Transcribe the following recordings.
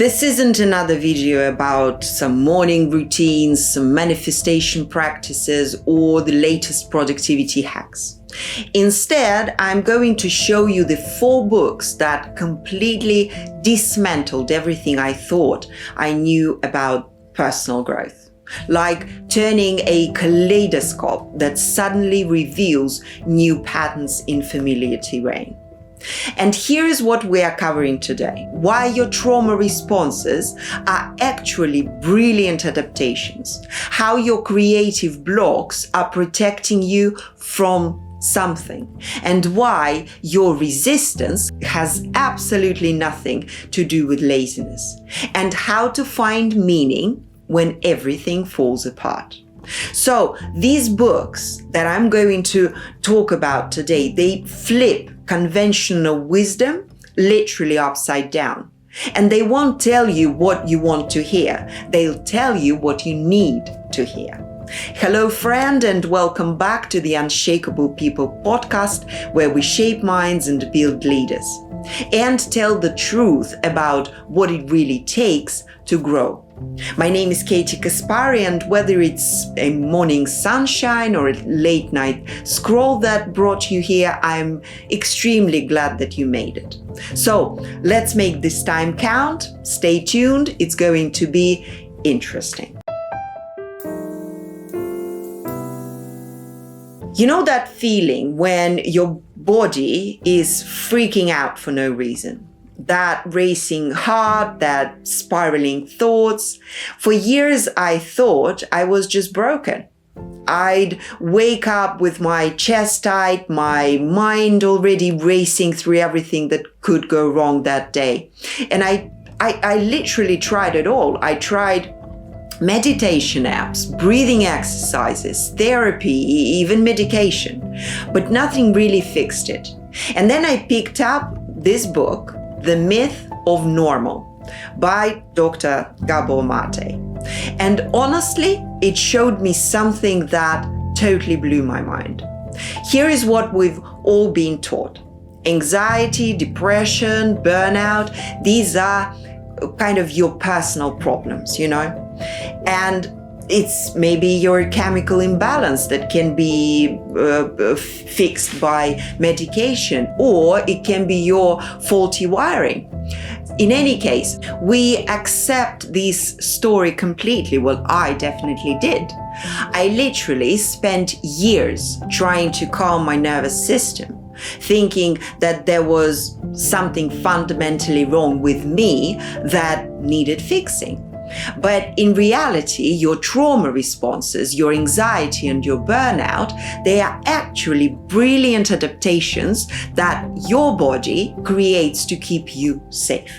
This isn't another video about some morning routines, some manifestation practices, or the latest productivity hacks. Instead, I'm going to show you the 4 books that completely dismantled everything I thought I knew about personal growth. Like turning a kaleidoscope that suddenly reveals new patterns in familiar terrain. And here is what we are covering today. Why your trauma responses are actually brilliant adaptations. How your creative blocks are protecting you from something. And why your resistance has absolutely nothing to do with laziness. And how to find meaning when everything falls apart. So these books that I'm going to talk about today, they flip conventional wisdom literally upside down. And they won't tell you what you want to hear. They'll tell you what you need to hear. Hello, friend, and welcome back to the Unshakable People podcast, where we shape minds and build leaders and tell the truth about what it really takes to grow. My name is Katie Kaspari, and whether it's a morning sunshine or a late night scroll that brought you here, I'm extremely glad that you made it. So let's make this time count. Stay tuned. It's going to be interesting. You know that feeling when your body is freaking out for no reason? That racing heart, that spiraling thoughts. For years, I thought I was just broken. I'd wake up with my chest tight, my mind already racing through everything that could go wrong that day. And I literally tried it all. I tried meditation apps, breathing exercises, therapy, even medication, but nothing really fixed it. And then I picked up this book, The Myth of Normal by Dr. Gabor Mate. And honestly, it showed me something that totally blew my mind. Here is what we've all been taught. Anxiety, depression, burnout, these are kind of your personal problems, And it's maybe your chemical imbalance that can be fixed by medication, or it can be your faulty wiring. In any case, we accept this story completely. Well, I definitely did. I literally spent years trying to calm my nervous system, thinking that there was something fundamentally wrong with me that needed fixing. But in reality, your trauma responses, your anxiety and your burnout, they are actually brilliant adaptations that your body creates to keep you safe.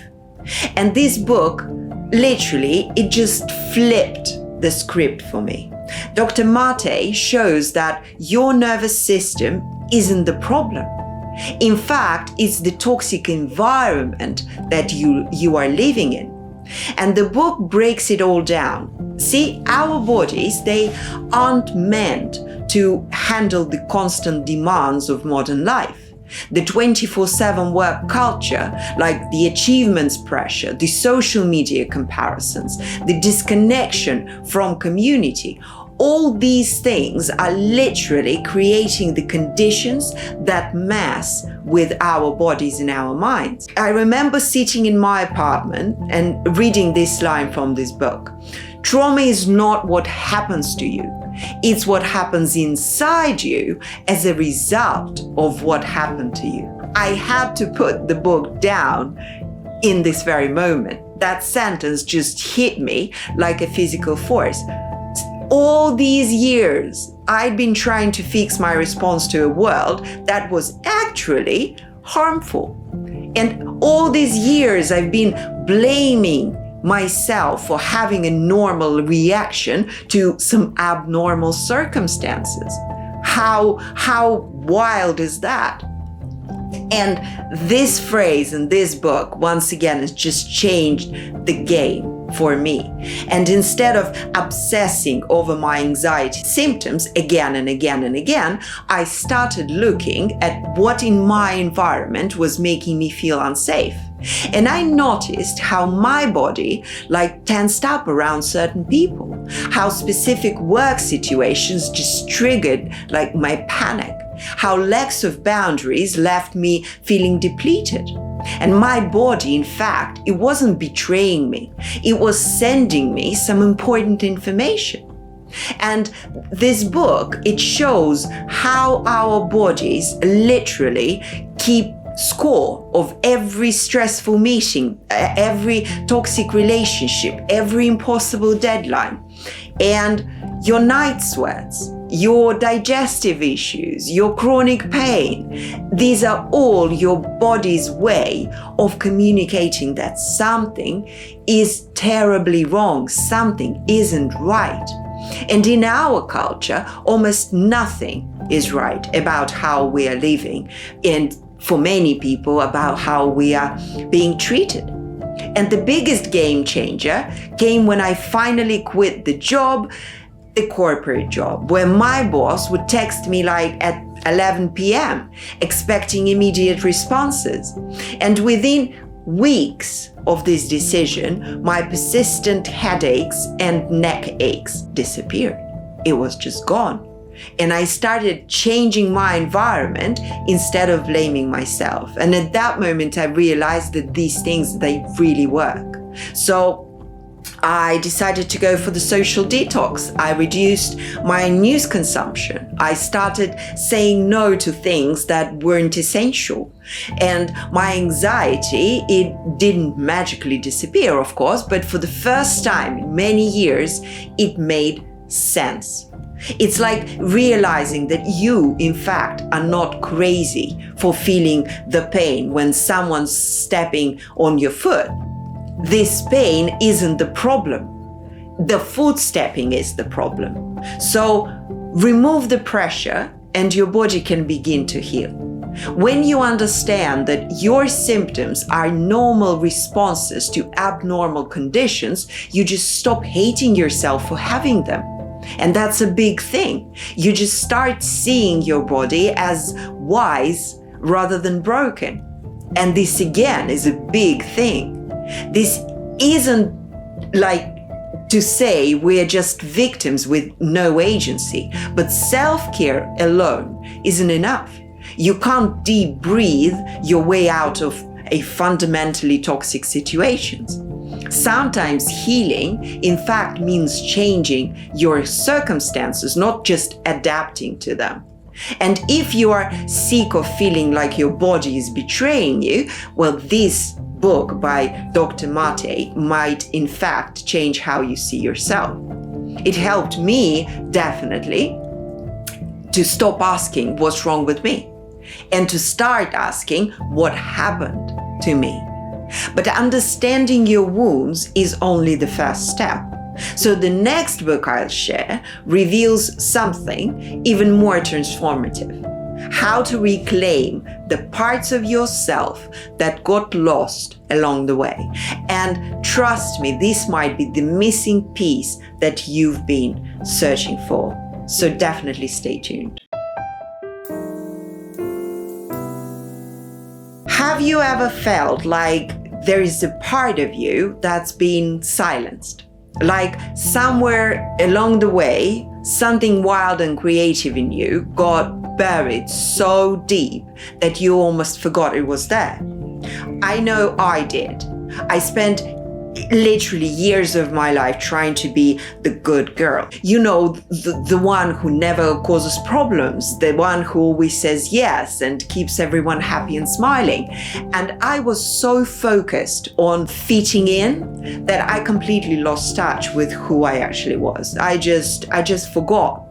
And this book, literally, it just flipped the script for me. Dr. Mate shows that your nervous system isn't the problem. In fact, it's the toxic environment that you are living in. And the book breaks it all down. See, our bodies, they aren't meant to handle the constant demands of modern life. The 24/7 work culture, like the achievements pressure, the social media comparisons, the disconnection from community, all these things are literally creating the conditions that mess with our bodies and our minds. I remember sitting in my apartment and reading this line from this book. Trauma is not what happens to you. It's what happens inside you as a result of what happened to you. I had to put the book down in this very moment. That sentence just hit me like a physical force. All these years, I'd been trying to fix my response to a world that was actually harmful. And all these years, I've been blaming myself for having a normal reaction to some abnormal circumstances. How wild is that? And this phrase in this book, once again, has just changed the game for me. And instead of obsessing over my anxiety symptoms again and again and again, I started looking at what in my environment was making me feel unsafe. And I noticed how my body tensed up around certain people, how specific work situations just triggered my panic, how lacks of boundaries left me feeling depleted. And my body, in fact, it wasn't betraying me. It was sending me some important information. And this book, it shows how our bodies literally keep score of every stressful meeting, every toxic relationship, every impossible deadline. And your night sweats, your digestive issues, your chronic pain, these are all your body's way of communicating that something is terribly wrong, something isn't right. And in our culture, almost nothing is right about how we are living, and for many people, about how we are being treated. And the biggest game changer came when I finally quit the job, the corporate job, where my boss would text me at 11 p.m., expecting immediate responses. And within weeks of this decision, my persistent headaches and neck aches disappeared. It was just gone. And I started changing my environment instead of blaming myself. And at that moment, I realized that these things, they really work. So I decided to go for the social detox. I reduced my news consumption. I started saying no to things that weren't essential. And my anxiety, it didn't magically disappear, of course, but for the first time in many years, it made sense. It's like realizing that you, in fact, are not crazy for feeling the pain when someone's stepping on your foot. This pain isn't the problem. The footstepping is the problem. So remove the pressure and your body can begin to heal. When you understand that your symptoms are normal responses to abnormal conditions, you just stop hating yourself for having them. And that's a big thing. You just start seeing your body as wise rather than broken. And this again is a big thing. This isn't to say we're just victims with no agency, but self-care alone isn't enough. You can't deep breathe your way out of a fundamentally toxic situations. Sometimes healing, in fact, means changing your circumstances, not just adapting to them. And if you are sick of feeling like your body is betraying you, well, this book by Dr. Mate might, in fact, change how you see yourself. It helped me, definitely, to stop asking what's wrong with me and to start asking what happened to me. But understanding your wounds is only the first step. So the next book I'll share reveals something even more transformative. How to reclaim the parts of yourself that got lost along the way. And trust me, this might be the missing piece that you've been searching for. So definitely stay tuned. Have you ever felt like there is a part of you that's been silenced? Like somewhere along the way, something wild and creative in you got buried so deep that you almost forgot it was there. I know I did. I spent literally years of my life trying to be the good girl. You know, the one who never causes problems, the one who always says yes and keeps everyone happy and smiling. And I was so focused on fitting in that I completely lost touch with who I actually was. I just forgot.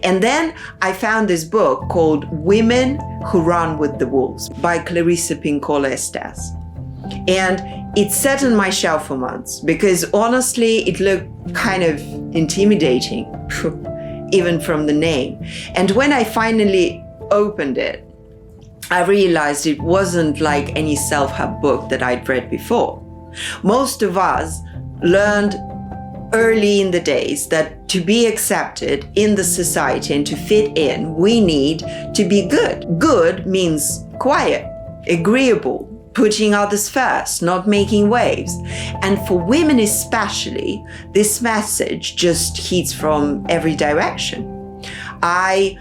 And then I found this book called Women Who Run with the Wolves by Clarissa Pinkola Estes. And it sat on my shelf for months because honestly, it looked kind of intimidating, even from the name. And when I finally opened it, I realized it wasn't like any self-help book that I'd read before. Most of us learned early in the days that to be accepted in the society and to fit in, we need to be good. Good means quiet, agreeable, putting others first, not making waves. And for women especially, this message just hits from every direction. I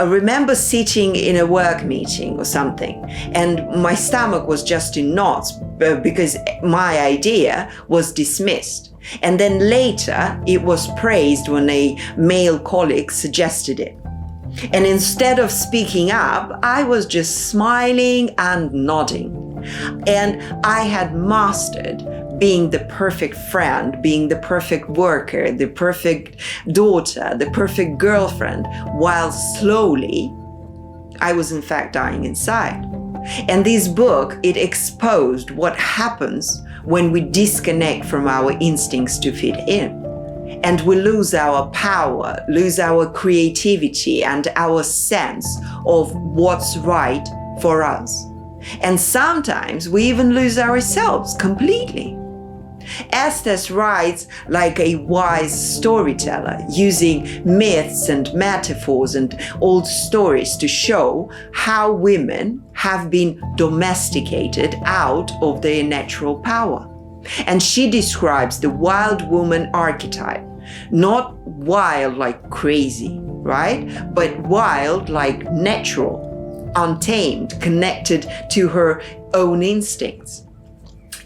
remember sitting in a work meeting or something, and my stomach was just in knots because my idea was dismissed. And then later it was praised when a male colleague suggested it. And instead of speaking up, I was just smiling and nodding. And I had mastered being the perfect friend, being the perfect worker, the perfect daughter, the perfect girlfriend, while slowly I was in fact dying inside. And this book, it exposed what happens when we disconnect from our instincts to fit in. And we lose our power, lose our creativity and our sense of what's right for us. And sometimes we even lose ourselves completely. Estes writes like a wise storyteller, using myths and metaphors and old stories to show how women have been domesticated out of their natural power. And she describes the wild woman archetype, not wild like crazy, right? But wild like natural, untamed, connected to her own instincts.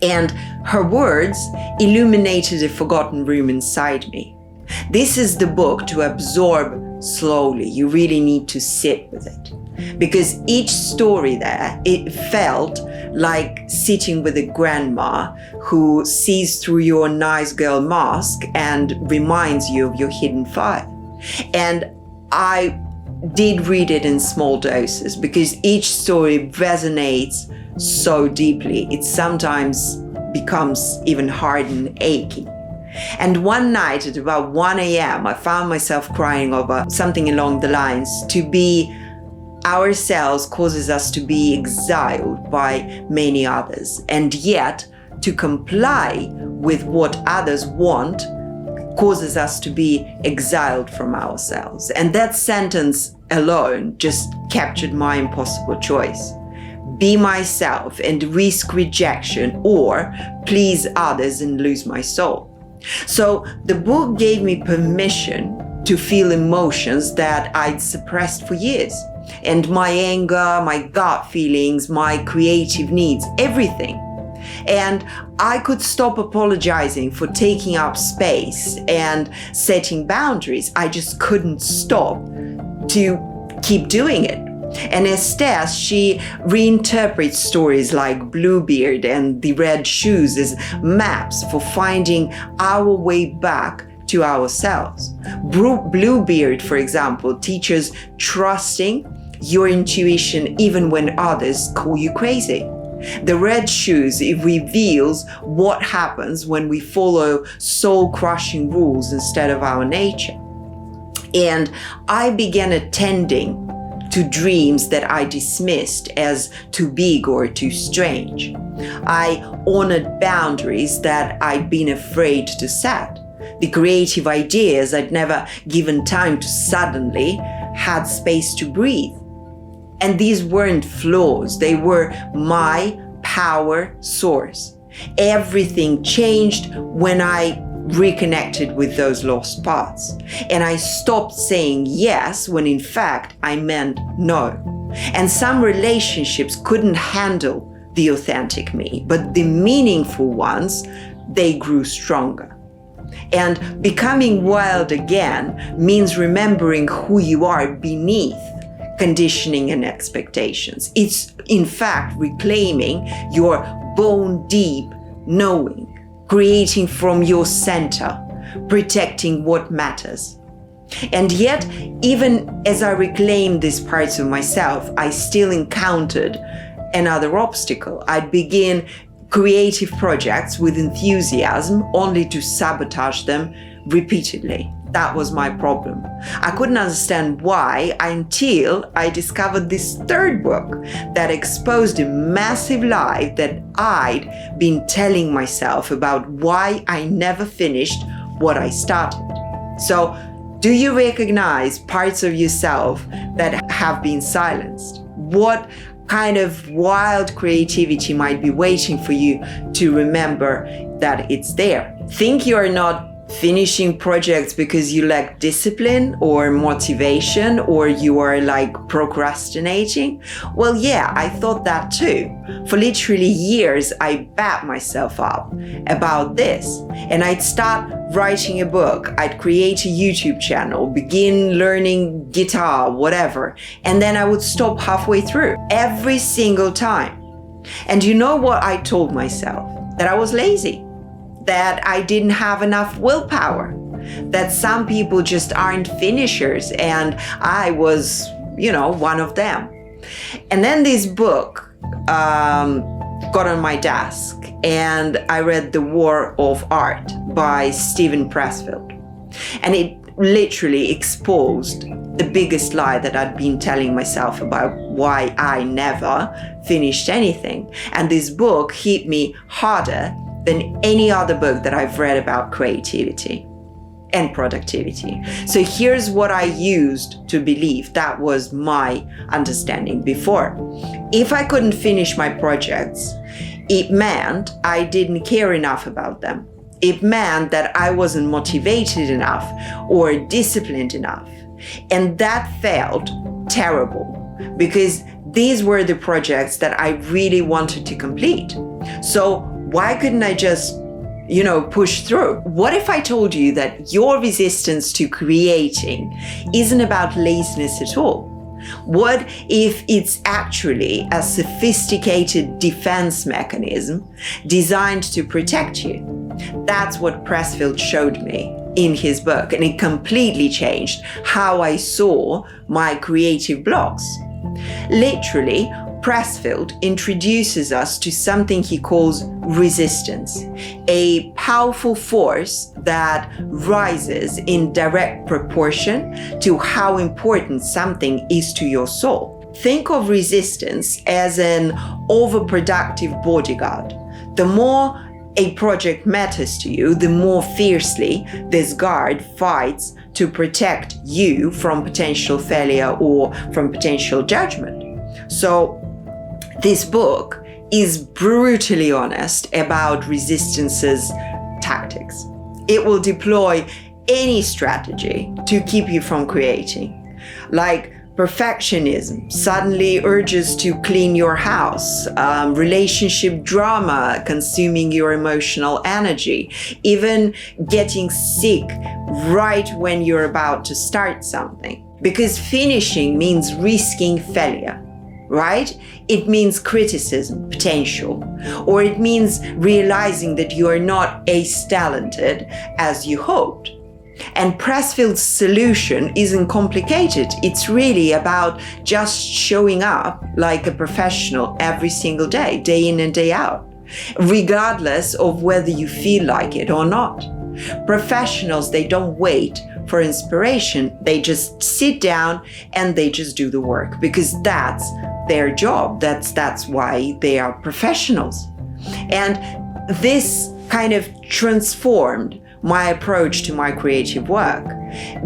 And her words illuminated a forgotten room inside me. This is the book to absorb slowly. You really need to sit with it. Because each story there, it felt like sitting with a grandma who sees through your nice girl mask and reminds you of your hidden fire. And I did read it in small doses because each story resonates so deeply. It sometimes becomes even hard and achy. And one night at about 1 a.m., I found myself crying over something along the lines, to be ourselves causes us to be exiled by many others. And yet, to comply with what others want causes us to be exiled from ourselves. And that sentence alone just captured my impossible choice. Be myself and risk rejection, or please others and lose my soul. So the book gave me permission to feel emotions that I'd suppressed for years. And my anger, my gut feelings, my creative needs, everything. And I could stop apologizing for taking up space and setting boundaries. I just couldn't stop to keep doing it. And Estes, she reinterprets stories like Bluebeard and the Red Shoes as maps for finding our way back to ourselves. Bluebeard, for example, teaches trusting your intuition even when others call you crazy. The Red Shoes, it reveals what happens when we follow soul-crushing rules instead of our nature. And I began attending to dreams that I dismissed as too big or too strange. I honored boundaries that I'd been afraid to set. The creative ideas I'd never given time to suddenly had space to breathe. And these weren't flaws, they were my power source. Everything changed when I reconnected with those lost parts. And I stopped saying yes when in fact I meant no. And some relationships couldn't handle the authentic me, but the meaningful ones, they grew stronger. And becoming wild again means remembering who you are beneath conditioning and expectations. It's in fact reclaiming your bone deep knowing, creating from your center, protecting what matters. And yet, even as I reclaimed these parts of myself, I still encountered another obstacle. I'd begin creative projects with enthusiasm only to sabotage them repeatedly. That was my problem. I couldn't understand why until I discovered this third book that exposed a massive lie that I'd been telling myself about why I never finished what I started. So, do you recognize parts of yourself that have been silenced? What kind of wild creativity might be waiting for you to remember that it's there. Think you're not finishing projects because you lack discipline or motivation, or you are like procrastinating? Well, yeah, I thought that too. For literally years, I bat myself up about this. And I'd start writing a book, I'd create a YouTube channel, begin learning guitar, whatever. And then I would stop halfway through every single time. And you know what I told myself? That I was lazy. That I didn't have enough willpower, that some people just aren't finishers, and I was, one of them. And then this book got on my desk, and I read The War of Art by Steven Pressfield. And it literally exposed the biggest lie that I'd been telling myself about why I never finished anything. And this book hit me harder than any other book that I've read about creativity and productivity. So here's what I used to believe. That was my understanding before. If I couldn't finish my projects, it meant I didn't care enough about them. It meant that I wasn't motivated enough or disciplined enough. And that felt terrible, because these were the projects that I really wanted to complete. So why couldn't I just, push through? What if I told you that your resistance to creating isn't about laziness at all? What if it's actually a sophisticated defense mechanism designed to protect you? That's what Pressfield showed me in his book, and it completely changed how I saw my creative blocks. Literally, Pressfield introduces us to something he calls resistance, a powerful force that rises in direct proportion to how important something is to your soul. Think of resistance as an overproductive bodyguard. The more a project matters to you, the more fiercely this guard fights to protect you from potential failure or from potential judgment. So, this book is brutally honest about resistance's tactics. It will deploy any strategy to keep you from creating. Like perfectionism suddenly urges to clean your house, relationship drama consuming your emotional energy, even getting sick right when you're about to start something. Because finishing means risking failure. Right? It means criticism, potential, or it means realizing that you are not as talented as you hoped. And Pressfield's solution isn't complicated. It's really about just showing up like a professional every single day, day in and day out, regardless of whether you feel like it or not. Professionals, they don't wait for inspiration. They just sit down and they just do the work, because that's their job. That's why they are professionals. And this kind of transformed my approach to my creative work.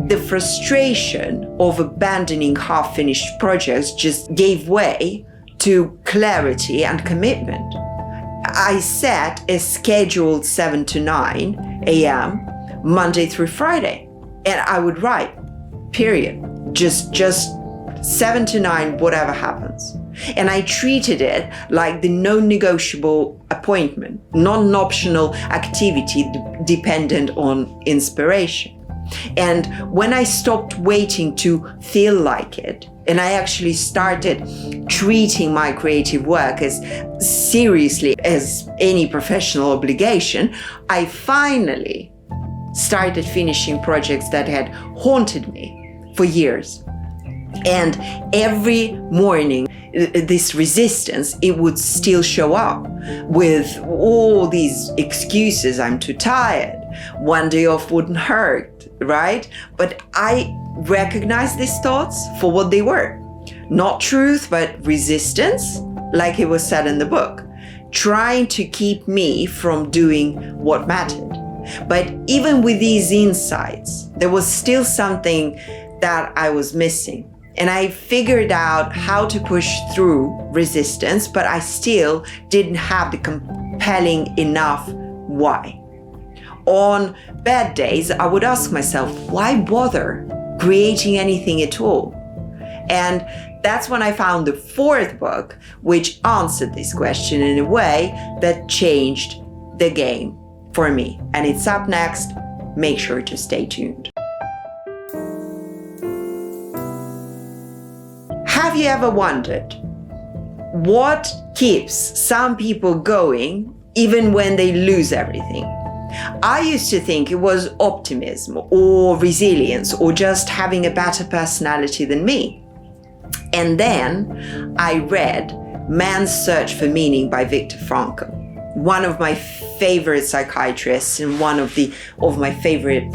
The frustration of abandoning half-finished projects just gave way to clarity and commitment. I set a scheduled 7 to 9 a.m. Monday through Friday, and I would write, period. Just 7 to 9, whatever happens. And I treated it like the non-negotiable appointment, non-optional activity dependent on inspiration. And when I stopped waiting to feel like it, and I actually started treating my creative work as seriously as any professional obligation, I finally started finishing projects that had haunted me for years. And every morning, this resistance, it would still show up with all these excuses. I'm too tired. One day off wouldn't hurt, right? But I recognized these thoughts for what they were. Not truth, but resistance, like it was said in the book, trying to keep me from doing what mattered. But even with these insights, there was still something that I was missing. And I figured out how to push through resistance, but I still didn't have the compelling enough why. On bad days, I would ask myself, why bother creating anything at all? And that's when I found the fourth book, which answered this question in a way that changed the game for me. And it's up next. Make sure to stay tuned. Have you ever wondered what keeps some people going even when they lose everything? I used to think it was optimism or resilience or just having a better personality than me. And then I read Man's Search for Meaning by Viktor Frankl, one of my favorite psychiatrists and one of my favorite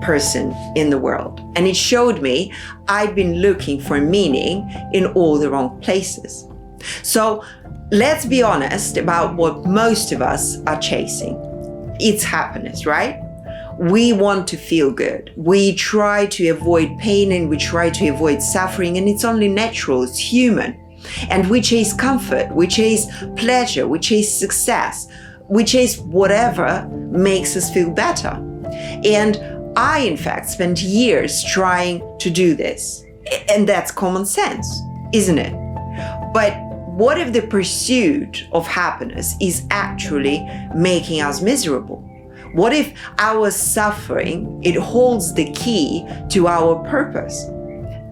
person in the world. And it showed me I'd been looking for meaning in all the wrong places. So let's be honest about what most of us are chasing. It's happiness, right? We want to feel good. We try to avoid pain and we try to avoid suffering, and it's only natural, it's human. And we chase comfort, we chase pleasure, we chase success, we chase whatever makes us feel better. And I, in fact, spent years trying to do this. And that's common sense, isn't it? But what if the pursuit of happiness is actually making us miserable? What if our suffering, it holds the key to our purpose?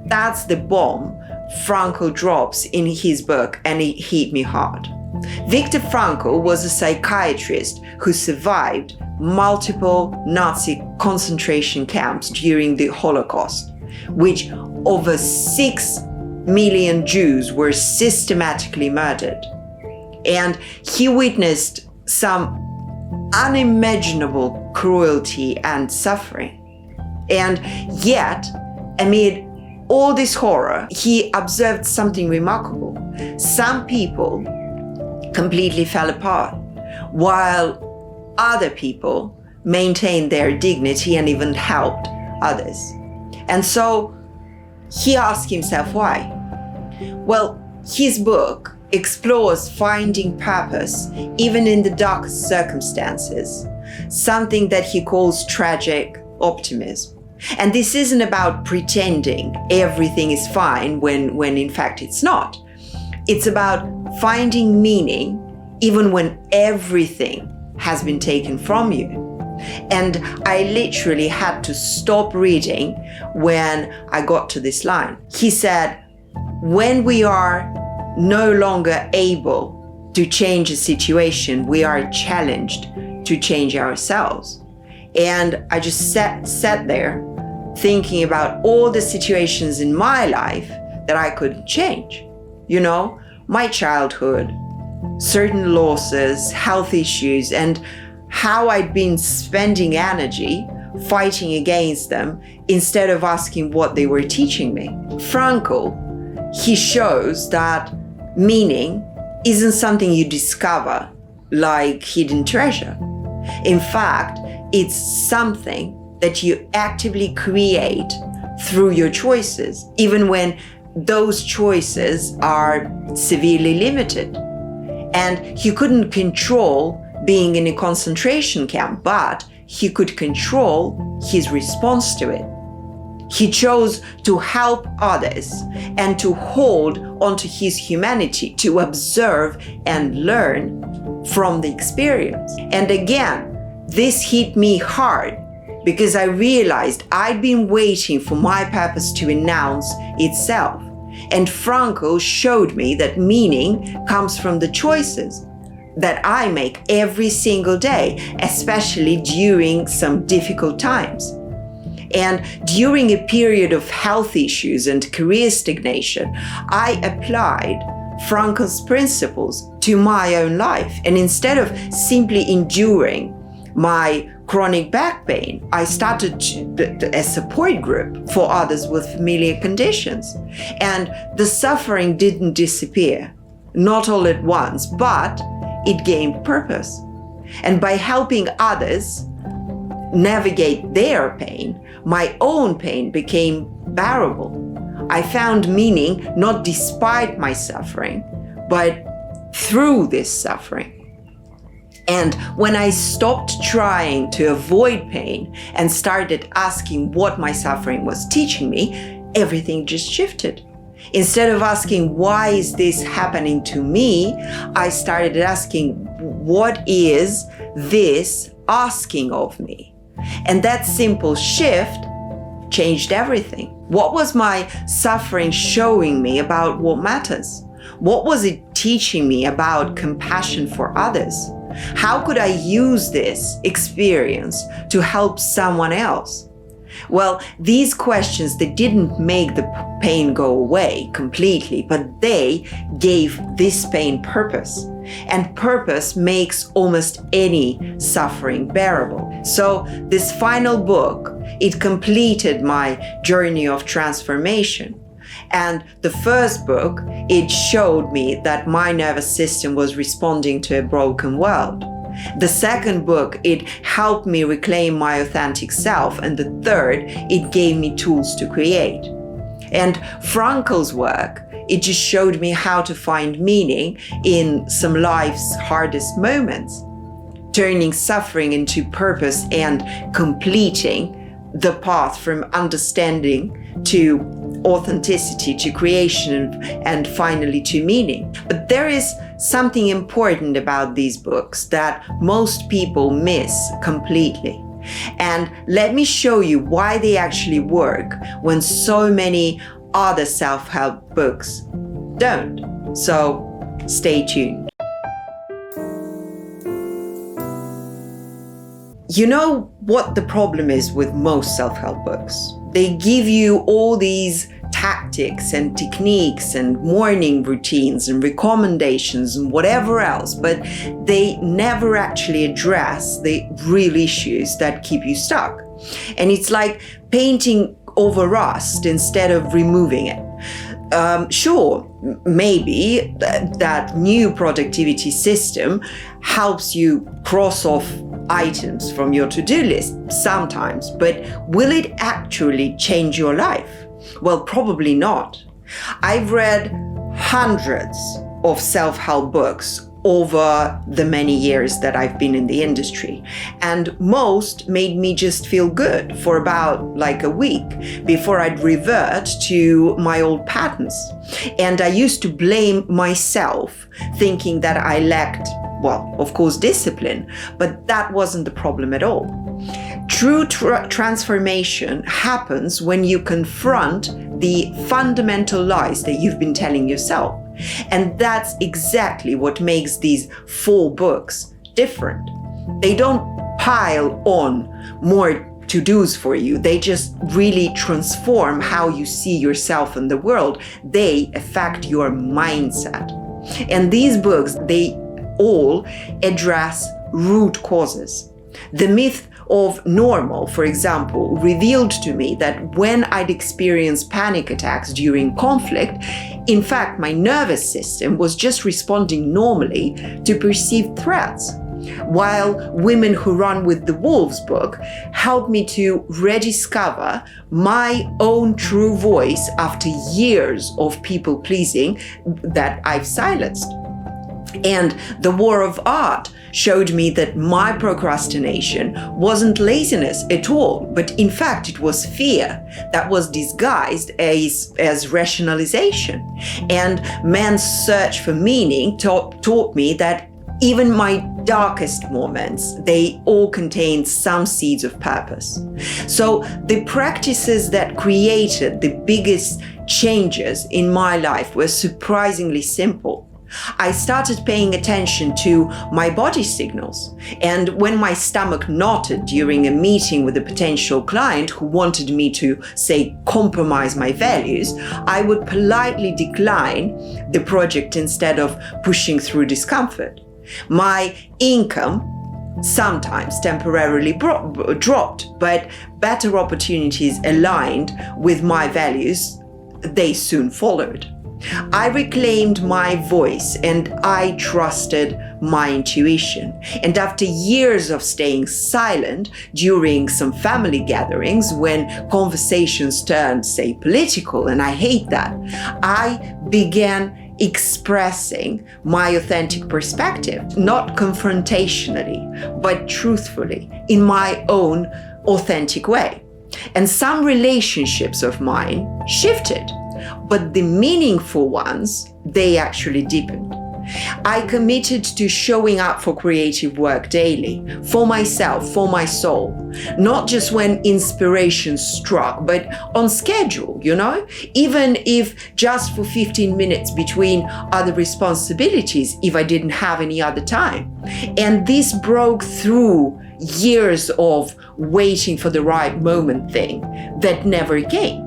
That's the bomb Frankl drops in his book, and it hit me hard. Viktor Frankl was a psychiatrist who survived multiple Nazi concentration camps during the Holocaust, which over 6 million Jews were systematically murdered. And he witnessed some unimaginable cruelty and suffering. And yet, amid all this horror, he observed something remarkable. Some people completely fell apart, while other people maintained their dignity and even helped others. And so he asked himself why. Well, his book explores finding purpose even in the darkest circumstances, something that he calls tragic optimism. And this isn't about pretending everything is fine when in fact it's not. It's about finding meaning even when everything has been taken from you. And I literally had to stop reading when I got to this line. He said, when we are no longer able to change a situation, we are challenged to change ourselves. And I just sat there thinking about all the situations in my life that I couldn't change. You know, my childhood, certain losses, health issues, and how I'd been spending energy fighting against them instead of asking what they were teaching me. Frankl, he shows that meaning isn't something you discover like hidden treasure. In fact, it's something that you actively create through your choices, even when those choices are severely limited. And he couldn't control being in a concentration camp, but he could control his response to it. He chose to help others and to hold onto his humanity, to observe and learn from the experience. And again, this hit me hard because I realized I'd been waiting for my purpose to announce itself. And Frankl showed me that meaning comes from the choices that I make every single day, especially during some difficult times. And during a period of health issues and career stagnation, I applied Frankl's principles to my own life. And instead of simply enduring my chronic back pain, I started a support group for others with familiar conditions. And the suffering didn't disappear, not all at once, but it gained purpose. And by helping others navigate their pain, my own pain became bearable. I found meaning not despite my suffering, but through this suffering. And when I stopped trying to avoid pain and started asking what my suffering was teaching me, everything just shifted. Instead of asking, why is this happening to me? I started asking, what is this asking of me? And that simple shift changed everything. What was my suffering showing me about what matters? What was it teaching me about compassion for others? How could I use this experience to help someone else? Well, these questions, they didn't make the pain go away completely, but they gave this pain purpose. And purpose makes almost any suffering bearable. So this final book, it completed my journey of transformation. And the first book, it showed me that my nervous system was responding to a broken world. The second book, it helped me reclaim my authentic self. And the third, it gave me tools to create. And Frankl's work, it just showed me how to find meaning in some life's hardest moments, turning suffering into purpose and completing the path from understanding to authenticity, to creation, and finally to meaning. But there is something important about these books that most people miss completely. And let me show you why they actually work when so many other self-help books don't. So stay tuned. You know what the problem is with most self-help books? They give you all these tactics and techniques and morning routines and recommendations and whatever else, but they never actually address the real issues that keep you stuck. And it's like painting over rust instead of removing it. Sure, maybe that new productivity system helps you cross off items from your to-do list sometimes, but will it actually change your life? Well, probably not. I've read hundreds of self-help books over the many years that I've been in the industry, and most made me just feel good for about like a week before I'd revert to my old patterns. And I used to blame myself, thinking that I lacked, well, of course, discipline, but that wasn't the problem at all. True transformation happens when you confront the fundamental lies that you've been telling yourself. And that's exactly what makes these 4 books different. They don't pile on more to-dos for you. They just really transform how you see yourself in the world. They affect your mindset. And these books, they all address root causes. The myth of normal, for example, revealed to me that when I'd experience panic attacks during conflict, in fact, my nervous system was just responding normally to perceived threats. While Women Who Run with the Wolves book helped me to rediscover my own true voice after years of people pleasing that I've silenced. And The War of Art showed me that my procrastination wasn't laziness at all, but in fact it was fear that was disguised as rationalization. And Man's Search for Meaning taught me that even my darkest moments, they all contain some seeds of purpose. So the practices that created the biggest changes in my life were surprisingly simple. I started paying attention to my body signals. And when my stomach knotted during a meeting with a potential client who wanted me to, say, compromise my values, I would politely decline the project instead of pushing through discomfort. My income sometimes temporarily dropped, but better opportunities aligned with my values, they soon followed. I reclaimed my voice and I trusted my intuition. And after years of staying silent during some family gatherings when conversations turned, say, political, and I hate that, I began expressing my authentic perspective, not confrontationally, but truthfully, in my own authentic way. And some relationships of mine shifted, but the meaningful ones, they actually deepened. I committed to showing up for creative work daily, for myself, for my soul, not just when inspiration struck, but on schedule, even if just for 15 minutes between other responsibilities, if I didn't have any other time. And this broke through years of waiting for the right moment thing that never came.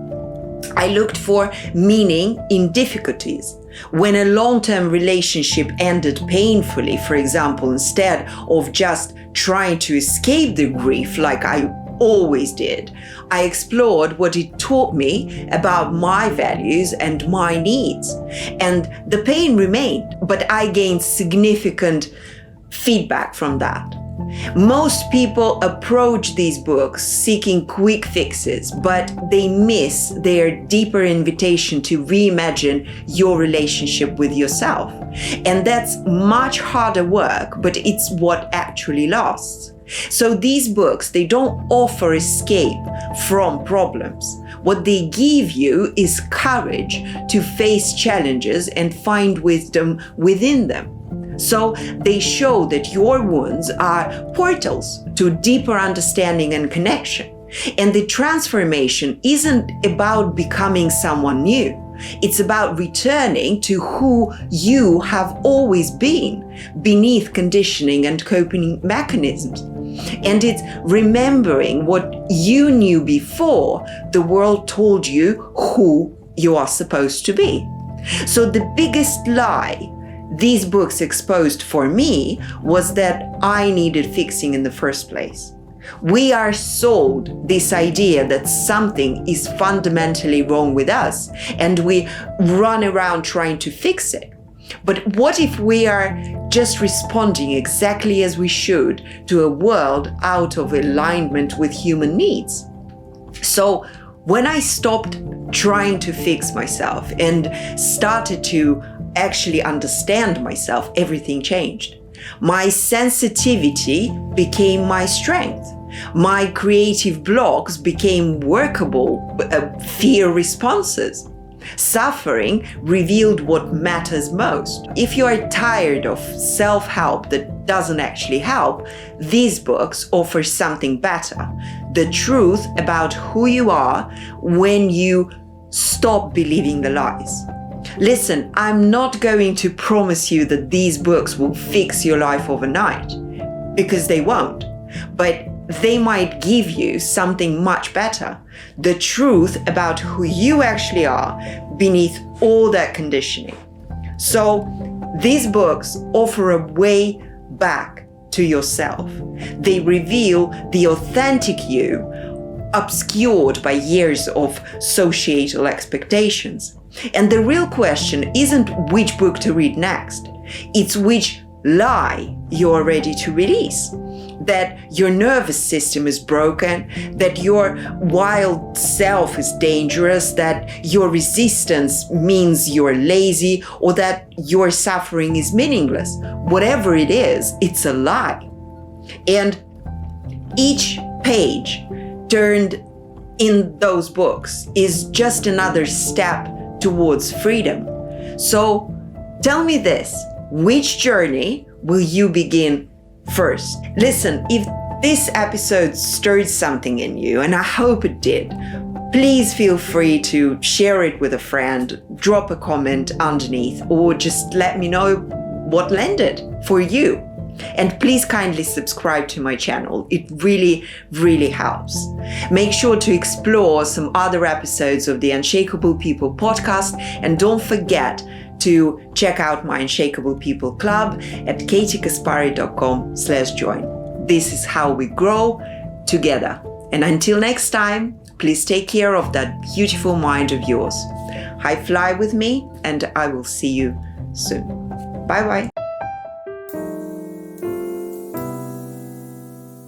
I looked for meaning in difficulties. When a long-term relationship ended painfully, for example, instead of just trying to escape the grief like I always did, I explored what it taught me about my values and my needs. And the pain remained, but I gained significant feedback from that. Most people approach these books seeking quick fixes, but they miss their deeper invitation to reimagine your relationship with yourself. And that's much harder work, but it's what actually lasts. So these books, they don't offer escape from problems. What they give you is courage to face challenges and find wisdom within them. So they show that your wounds are portals to deeper understanding and connection. And the transformation isn't about becoming someone new. It's about returning to who you have always been, beneath conditioning and coping mechanisms. And it's remembering what you knew before the world told you who you are supposed to be. So the biggest lie these books exposed for me was that I needed fixing in the first place. We are sold this idea that something is fundamentally wrong with us, and we run around trying to fix it. But what if we are just responding exactly as we should to a world out of alignment with human needs? So when I stopped trying to fix myself and started to actually understand myself, everything changed. My sensitivity became my strength. My creative blocks became workable fear responses. Suffering revealed what matters most. If you are tired of self-help that doesn't actually help, these books offer something better. The truth about who you are when you stop believing the lies. Listen, I'm not going to promise you that these books will fix your life overnight, because they won't. But they might give you something much better. The truth about who you actually are beneath all that conditioning. So these books offer a way back to yourself. They reveal the authentic you, obscured by years of societal expectations. And the real question isn't which book to read next. It's which lie you're ready to release. That your nervous system is broken, that your wild self is dangerous, that your resistance means you're lazy, or that your suffering is meaningless. Whatever it is, it's a lie. And each page turned in those books is just another step towards freedom. So tell me this, which journey will you begin first? Listen, if this episode stirred something in you, and I hope it did, please feel free to share it with a friend, drop a comment underneath, or just let me know what landed for you. And please kindly subscribe to my channel. It really, really helps. Make sure to explore some other episodes of the Unshakable People podcast, and don't forget to check out my Unshakable People Club at katiekaspari.com/join. This is how we grow together. And until next time, Please take care of that beautiful mind of yours. High fly with me, and I will see you soon. Bye bye.